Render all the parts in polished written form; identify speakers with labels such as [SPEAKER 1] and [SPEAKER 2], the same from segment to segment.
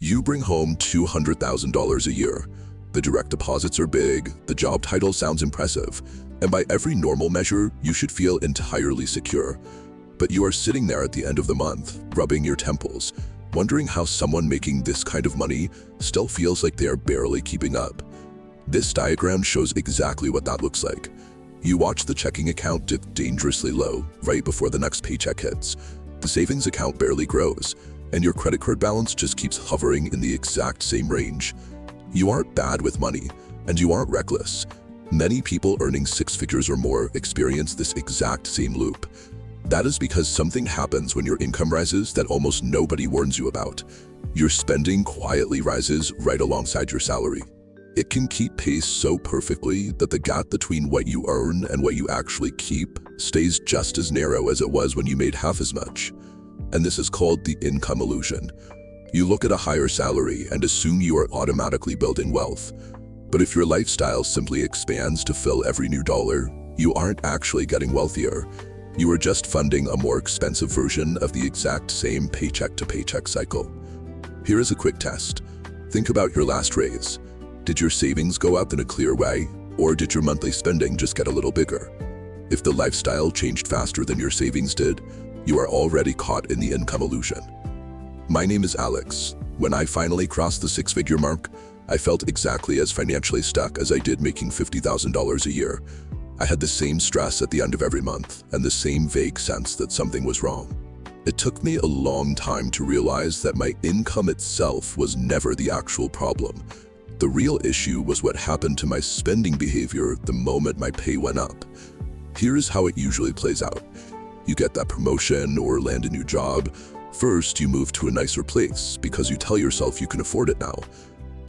[SPEAKER 1] You bring home $200,000 a year. The direct deposits are big, the job title sounds impressive, and by every normal measure, you should feel entirely secure. But you are sitting there at the end of the month, rubbing your temples, wondering how someone making this kind of money still feels like they are barely keeping up. This diagram shows exactly what that looks like. You watch the checking account dip dangerously low right before the next paycheck hits. The savings account barely grows, and your credit card balance just keeps hovering in the exact same range. You aren't bad with money, and you aren't reckless. Many people earning six figures or more experience this exact same loop. That is because something happens when your income rises that almost nobody warns you about. Your spending quietly rises right alongside your salary. It can keep pace so perfectly that the gap between what you earn and what you actually keep stays just as narrow as it was when you made half as much. And this is called the income illusion. You look at a higher salary and assume you are automatically building wealth. But if your lifestyle simply expands to fill every new dollar, you aren't actually getting wealthier. You are just funding a more expensive version of the exact same paycheck-to-paycheck cycle. Here is a quick test. Think about your last raise. Did your savings go up in a clear way, or did your monthly spending just get a little bigger? If the lifestyle changed faster than your savings did, you are already caught in the income illusion. My name is Alex. When I finally crossed the six-figure mark, I felt exactly as financially stuck as I did making $50,000 a year. I had the same stress at the end of every month and the same vague sense that something was wrong. It took me a long time to realize that my income itself was never the actual problem. The real issue was what happened to my spending behavior the moment my pay went up. Here's how it usually plays out. You get that promotion or land a new job. First, you move to a nicer place because you tell yourself you can afford it now.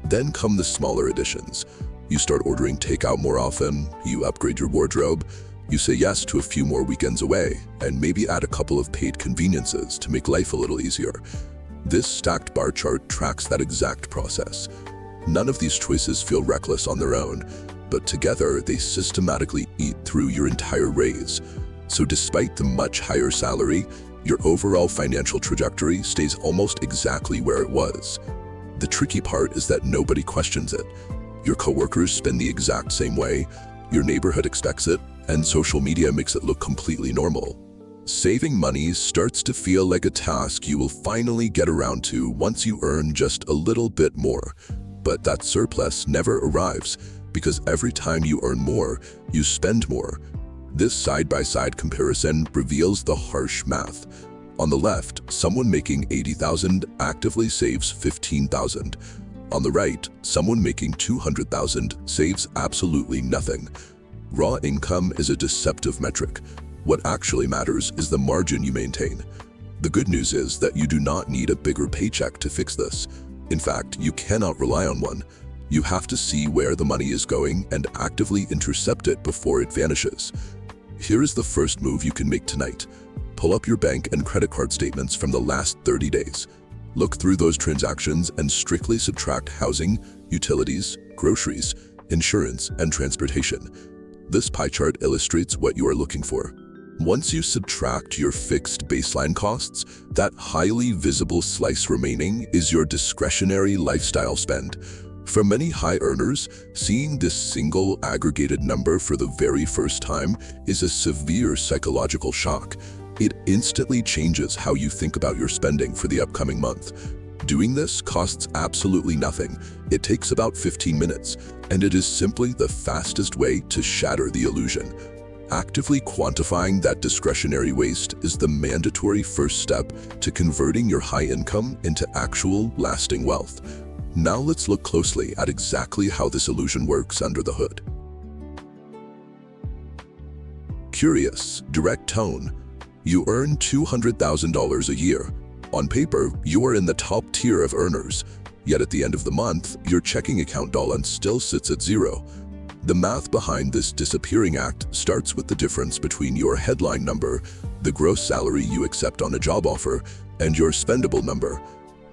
[SPEAKER 1] Then come the smaller additions. You start ordering takeout more often, you upgrade your wardrobe, you say yes to a few more weekends away, and maybe add a couple of paid conveniences to make life a little easier. This stacked bar chart tracks that exact process. None of these choices feel reckless on their own, but together they systematically eat through your entire raise. So despite the much higher salary, your overall financial trajectory stays almost exactly where it was. The tricky part is that nobody questions it. Your coworkers spend the exact same way, your neighborhood expects it, and social media makes it look completely normal. Saving money starts to feel like a task you will finally get around to once you earn just a little bit more. But that surplus never arrives, because every time you earn more, you spend more. This side-by-side comparison reveals the harsh math. On the left, someone making $80,000 actively saves $15,000. On the right, someone making $200,000 saves absolutely nothing. Raw income is a deceptive metric. What actually matters is the margin you maintain. The good news is that you do not need a bigger paycheck to fix this. In fact, you cannot rely on one. You have to see where the money is going and actively intercept it before it vanishes. Here is the first move you can make tonight. Pull up your bank and credit card statements from the last 30 days. Look through those transactions and strictly subtract housing, utilities, groceries, insurance, and transportation. This pie chart illustrates what you are looking for. Once you subtract your fixed baseline costs, that highly visible slice remaining is your discretionary lifestyle spend. For many high earners, seeing this single aggregated number for the very first time is a severe psychological shock. It instantly changes how you think about your spending for the upcoming month. Doing this costs absolutely nothing. It takes about 15 minutes, and it is simply the fastest way to shatter the illusion. Actively quantifying that discretionary waste is the mandatory first step to converting your high income into actual, lasting wealth. Now let's look closely at exactly how this illusion works under the hood. Curious, direct tone. You earn $200,000 a year. On paper, you are in the top tier of earners. Yet at the end of the month, your checking account balance still sits at zero. The math behind this disappearing act starts with the difference between your headline number, the gross salary you accept on a job offer, and your spendable number.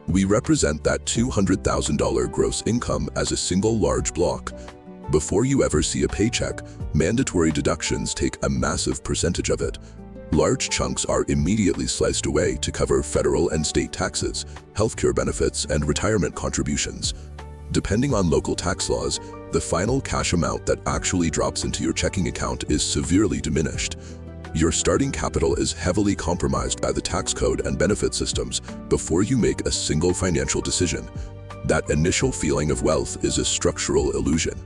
[SPEAKER 1] We represent that $200,000 gross income as a single large block. Before you ever see a paycheck, mandatory deductions take a massive percentage of it. Large chunks are immediately sliced away to cover federal and state taxes, healthcare benefits, and retirement contributions. Depending on local tax laws, the final cash amount that actually drops into your checking account is severely diminished. Your starting capital is heavily compromised by the tax code and benefit systems before you make a single financial decision. That initial feeling of wealth is a structural illusion.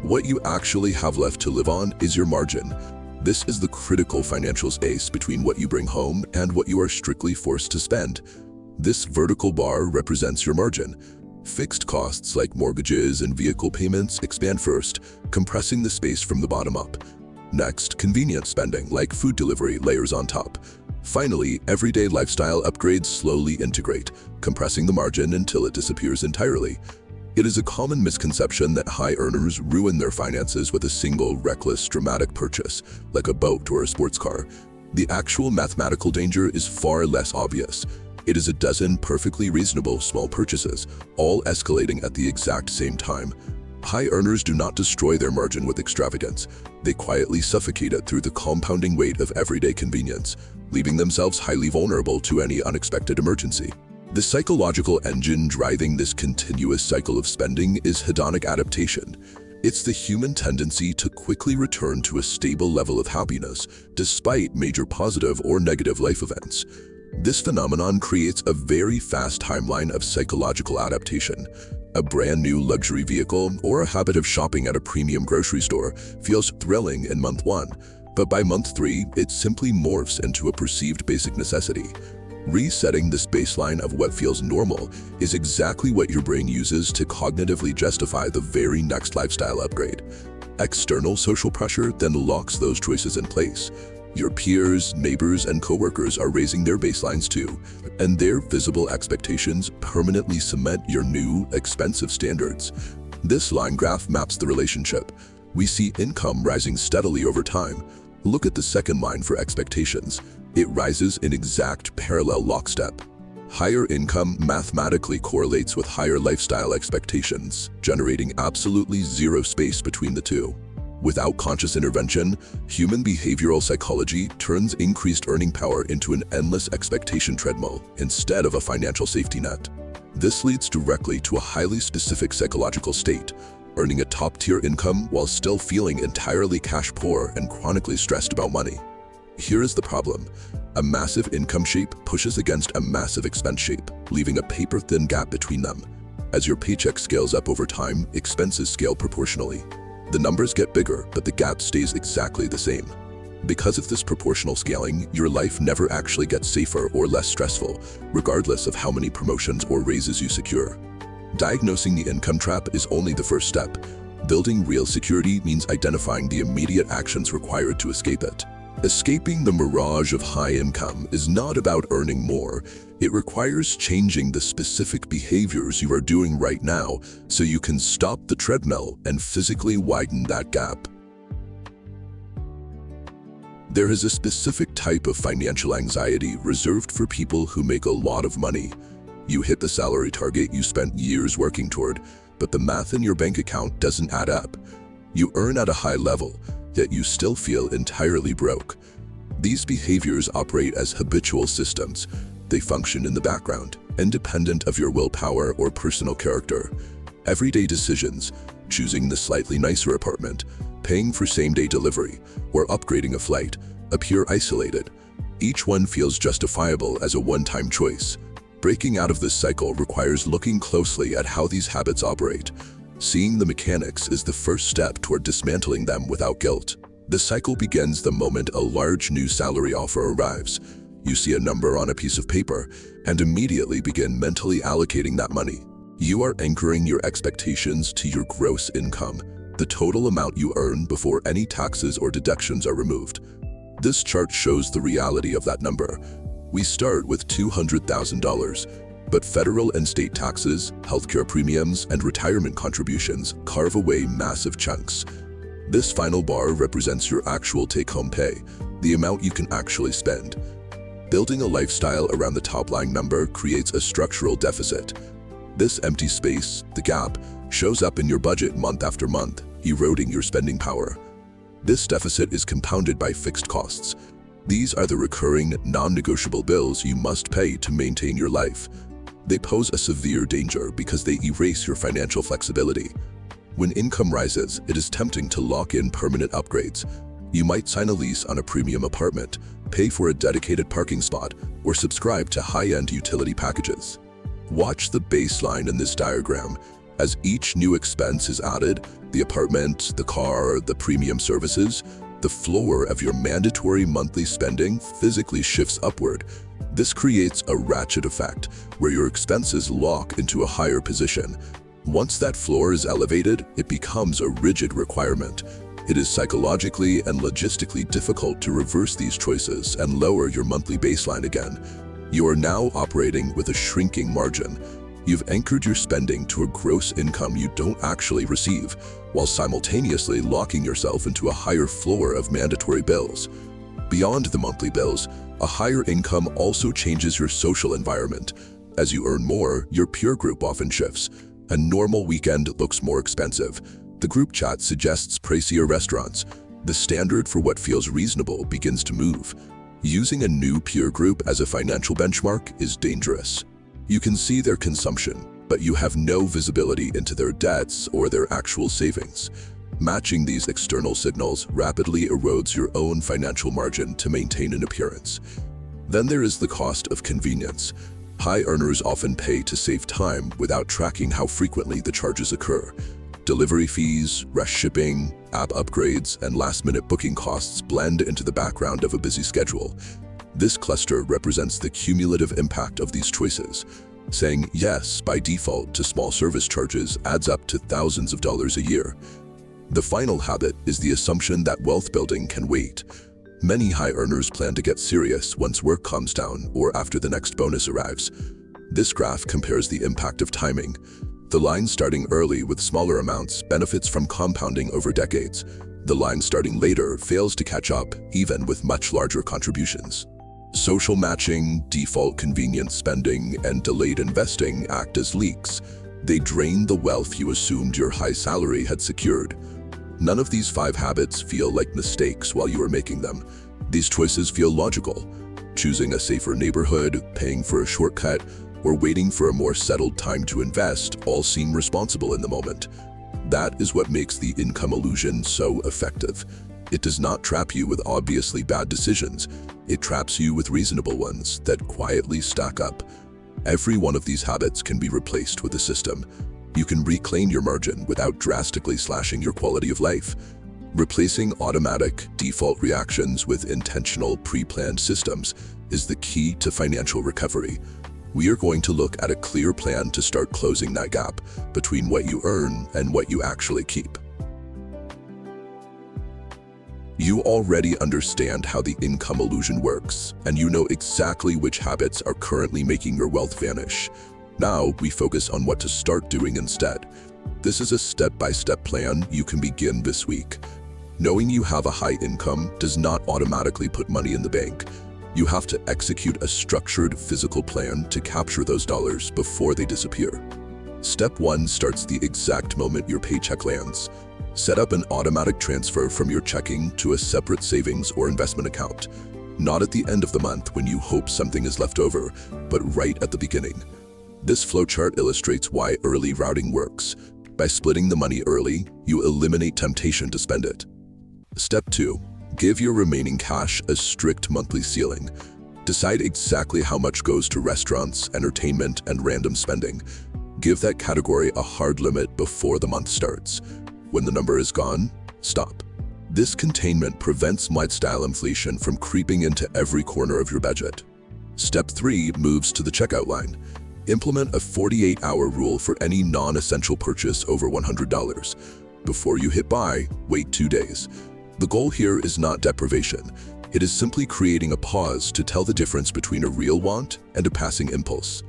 [SPEAKER 1] What you actually have left to live on is your margin. This is the critical financial space between what you bring home and what you are strictly forced to spend. This vertical bar represents your margin. Fixed costs like mortgages and vehicle payments expand first, compressing the space from the bottom up. Next, convenience spending like food delivery layers on top. Finally, everyday lifestyle upgrades slowly integrate, compressing the margin until it disappears entirely. It is a common misconception that high earners ruin their finances with a single reckless, dramatic purchase, like a boat or a sports car. The actual mathematical danger is far less obvious. It is a dozen perfectly reasonable small purchases, all escalating at the exact same time. High earners do not destroy their margin with extravagance. They quietly suffocate it through the compounding weight of everyday convenience, leaving themselves highly vulnerable to any unexpected emergency. The psychological engine driving this continuous cycle of spending is hedonic adaptation. It's the human tendency to quickly return to a stable level of happiness, despite major positive or negative life events. This phenomenon creates a very fast timeline of psychological adaptation. A brand new luxury vehicle or a habit of shopping at a premium grocery store feels thrilling in month 1, but by month 3, it simply morphs into a perceived basic necessity. Resetting this baseline of what feels normal is exactly what your brain uses to cognitively justify the very next lifestyle upgrade. External social pressure then locks those choices in place. Your peers, neighbors, and coworkers are raising their baselines too, and their visible expectations permanently cement your new, expensive standards. This line graph maps the relationship. We see income rising steadily over time. Look at the second line for expectations. It rises in exact parallel lockstep. Higher income mathematically correlates with higher lifestyle expectations, generating absolutely zero space between the two. Without conscious intervention, human behavioral psychology turns increased earning power into an endless expectation treadmill instead of a financial safety net. This leads directly to a highly specific psychological state, earning a top-tier income while still feeling entirely cash poor and chronically stressed about money. Here is the problem. A massive income shape pushes against a massive expense shape, leaving a paper-thin gap between them. As your paycheck scales up over time, expenses scale proportionally. The numbers get bigger, but the gap stays exactly the same. Because of this proportional scaling, your life never actually gets safer or less stressful, regardless of how many promotions or raises you secure. Diagnosing the income trap is only the first step. Building real security means identifying the immediate actions required to escape it. Escaping the mirage of high income is not about earning more. It requires changing the specific behaviors you are doing right now so you can stop the treadmill and physically widen that gap. There is a specific type of financial anxiety reserved for people who make a lot of money. You hit the salary target you spent years working toward, but the math in your bank account doesn't add up. You earn at a high level, yet you still feel entirely broke. These behaviors operate as habitual systems. They function in the background, independent of your willpower or personal character. Everyday decisions, choosing the slightly nicer apartment, paying for same-day delivery, or upgrading a flight, appear isolated. Each one feels justifiable as a one-time choice. Breaking out of this cycle requires looking closely at how these habits operate. Seeing the mechanics is the first step toward dismantling them without guilt. The cycle begins the moment a large new salary offer arrives. You see a number on a piece of paper and immediately begin mentally allocating that money. You are anchoring your expectations to your gross income, the total amount you earn before any taxes or deductions are removed. This chart shows the reality of that number. We start with $200,000. But federal and state taxes, healthcare premiums, and retirement contributions carve away massive chunks. This final bar represents your actual take-home pay, the amount you can actually spend. Building a lifestyle around the top-line number creates a structural deficit. This empty space, the gap, shows up in your budget month after month, eroding your spending power. This deficit is compounded by fixed costs. These are the recurring, non-negotiable bills you must pay to maintain your life. They pose a severe danger because they erase your financial flexibility. When income rises, it is tempting to lock in permanent upgrades. You might sign a lease on a premium apartment, pay for a dedicated parking spot, or subscribe to high-end utility packages. Watch the baseline in this diagram. As each new expense is added, the apartment, the car, the premium services, the floor of your mandatory monthly spending physically shifts upward. This creates a ratchet effect where your expenses lock into a higher position. Once that floor is elevated, it becomes a rigid requirement. It is psychologically and logistically difficult to reverse these choices and lower your monthly baseline again. You are now operating with a shrinking margin. You've anchored your spending to a gross income you don't actually receive, while simultaneously locking yourself into a higher floor of mandatory bills. Beyond the monthly bills, a higher income also changes your social environment. As you earn more, your peer group often shifts. A normal weekend looks more expensive. The group chat suggests pricier restaurants. The standard for what feels reasonable begins to move. Using a new peer group as a financial benchmark is dangerous. You can see their consumption, but you have no visibility into their debts or their actual savings. Matching these external signals rapidly erodes your own financial margin to maintain an appearance. Then there is the cost of convenience. High earners often pay to save time without tracking how frequently the charges occur. Delivery fees, rush shipping, app upgrades, and last-minute booking costs blend into the background of a busy schedule. This cluster represents the cumulative impact of these choices. Saying yes by default to small service charges adds up to thousands of dollars a year. The final habit is the assumption that wealth building can wait. Many high earners plan to get serious once work calms down or after the next bonus arrives. This graph compares the impact of timing. The line starting early with smaller amounts benefits from compounding over decades. The line starting later fails to catch up, even with much larger contributions. Social matching, default convenience spending, and delayed investing act as leaks. They drain the wealth you assumed your high salary had secured. None of these 5 habits feel like mistakes while you are making them. These choices feel logical. Choosing a safer neighborhood, paying for a shortcut, or waiting for a more settled time to invest all seem responsible in the moment. That is what makes the income illusion so effective. It does not trap you with obviously bad decisions. It traps you with reasonable ones that quietly stack up. Every one of these habits can be replaced with a system. You can reclaim your margin without drastically slashing your quality of life. Replacing automatic, default reactions with intentional, pre-planned systems is the key to financial recovery. We are going to look at a clear plan to start closing that gap between what you earn and what you actually keep. You already understand how the income illusion works, and you know exactly which habits are currently making your wealth vanish. Now, we focus on what to start doing instead. This is a step-by-step plan you can begin this week. Knowing you have a high income does not automatically put money in the bank. You have to execute a structured physical plan to capture those dollars before they disappear. Step 1 starts the exact moment your paycheck lands. Set up an automatic transfer from your checking to a separate savings or investment account. Not at the end of the month when you hope something is left over, but right at the beginning. This flowchart illustrates why early routing works. By splitting the money early, you eliminate temptation to spend it. Step 2. Give your remaining cash a strict monthly ceiling. Decide exactly how much goes to restaurants, entertainment, and random spending. Give that category a hard limit before the month starts. When the number is gone, stop. This containment prevents lifestyle inflation from creeping into every corner of your budget. Step 3 moves to the checkout line. Implement a 48-hour rule for any non-essential purchase over $100. Before you hit buy, wait 2 days. The goal here is not deprivation. It is simply creating a pause to tell the difference between a real want and a passing impulse.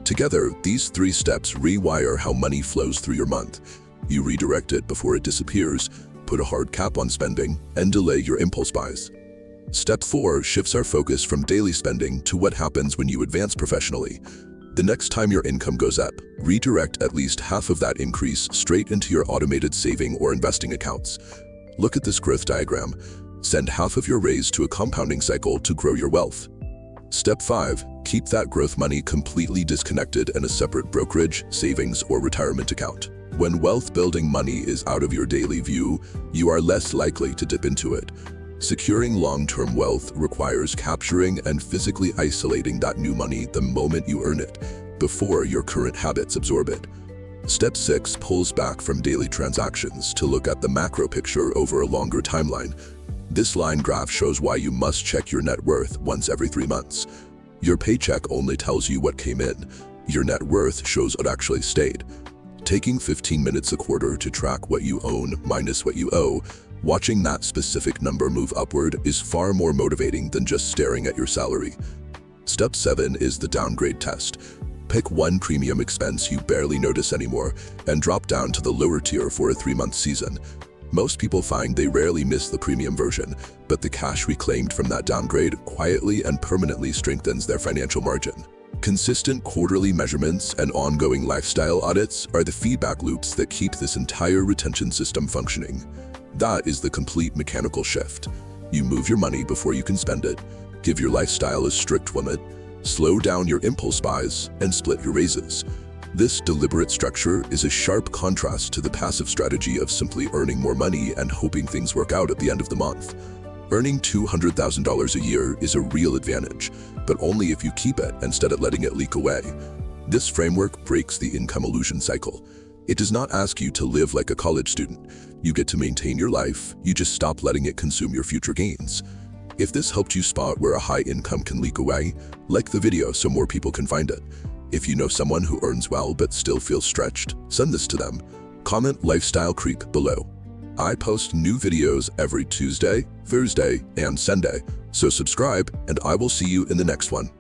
[SPEAKER 1] Together, these 3 steps rewire how money flows through your month. You redirect it before it disappears, put a hard cap on spending, and delay your impulse buys. Step 4 shifts our focus from daily spending to what happens when you advance professionally. The next time your income goes up, redirect at least half of that increase straight into your automated saving or investing accounts. Look at this growth diagram. Send half of your raise to a compounding cycle to grow your wealth. Step 5. Keep that growth money completely disconnected in a separate brokerage, savings, or retirement account. When wealth-building money is out of your daily view, you are less likely to dip into it. Securing long-term wealth requires capturing and physically isolating that new money the moment you earn it, before your current habits absorb it. Step 6 pulls back from daily transactions to look at the macro picture over a longer timeline. This line graph shows why you must check your net worth once every 3 months. Your paycheck only tells you what came in. Your net worth shows what actually stayed. Taking 15 minutes a quarter to track what you own minus what you owe, watching that specific number move upward is far more motivating than just staring at your salary. Step 7 is the downgrade test. Pick one premium expense you barely notice anymore and drop down to the lower tier for a 3-month season. Most people find they rarely miss the premium version, but the cash reclaimed from that downgrade quietly and permanently strengthens their financial margin. Consistent quarterly measurements and ongoing lifestyle audits are the feedback loops that keep this entire retention system functioning. That is the complete mechanical shift. You move your money before you can spend it, give your lifestyle a strict limit, slow down your impulse buys, and split your raises. This deliberate structure is a sharp contrast to the passive strategy of simply earning more money and hoping things work out at the end of the month. Earning $200,000 a year is a real advantage, but only if you keep it instead of letting it leak away. This framework breaks the income illusion cycle. It does not ask you to live like a college student. You get to maintain your life, you just stop letting it consume your future gains. If this helped you spot where a high income can leak away, like the video so more people can find it. If you know someone who earns well but still feels stretched, send this to them. Comment Lifestyle Creek below. I post new videos every Tuesday, Thursday, and Sunday, so subscribe and I will see you in the next one.